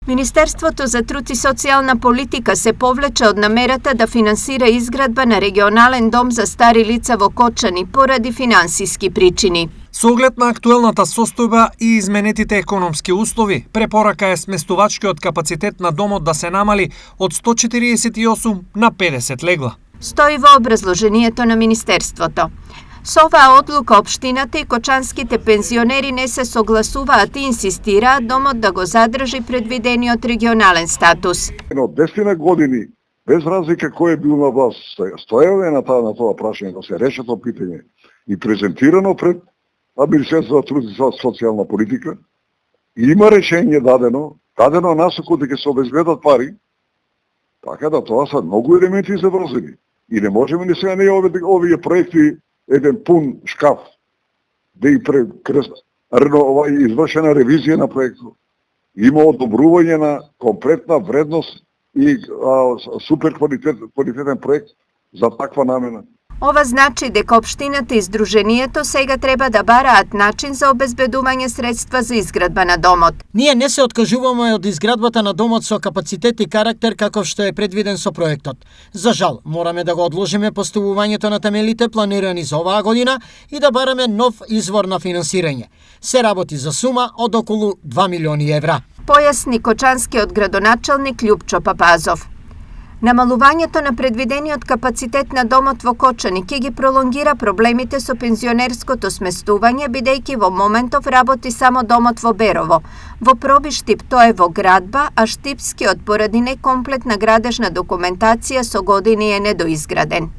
Министерството за труд и социјална политика се повлече од намерата да финансира изградба на регионален дом за стари лица во Кочани поради финансиски причини. Со оглед на актуелната состојба и изменетите економски услови, препорака е сместувачкиот капацитет на домот да се намали од 148 на 50 легла. Стои во образложението на Министерството. Со оваа одлука општината и кочанските пензионери не се согласуваат и инсистираат домот да го задржи предвидениот регионален статус. Од 10 години, без разлика кој е бил на власт, стоеле на тоа прашање да се реши тоа питање и презентирано пред Министерството за труд и социјална политика, има решение дадено насоко дека се обезбедат пари, така да тоа се многу елементи заврзани. И не можеме ни сега овие проекти еден пун шкаф, да и извршена ревизија на проектот. Има одобрување на комплетна вредност и супер квалитетен проект за таква намена. Ова значи дека општината и здруженијето сега треба да бараат начин за обезбедување средства за изградба на домот. Ние не се откажуваме од изградбата на домот со капацитет и карактер каков што е предвиден со проектот. За жал, мораме да го одложиме поставувањето на темелите планирани за оваа година и да бараме нов извор на финансирање. Се работи за сума од околу 2 милиони евра. Појасни кочанскиот градоначалник Љупчо Папазов. Намалувањето на предвидениот капацитет на домот во Кочани ќе ги пролонгира проблемите со пензионерското сместување, бидејќи во моментов работи само домот во Берово. Во Проби Штип тоа е во градба, а Штипскиот поради некомплетна градежна документација со години е недоизграден.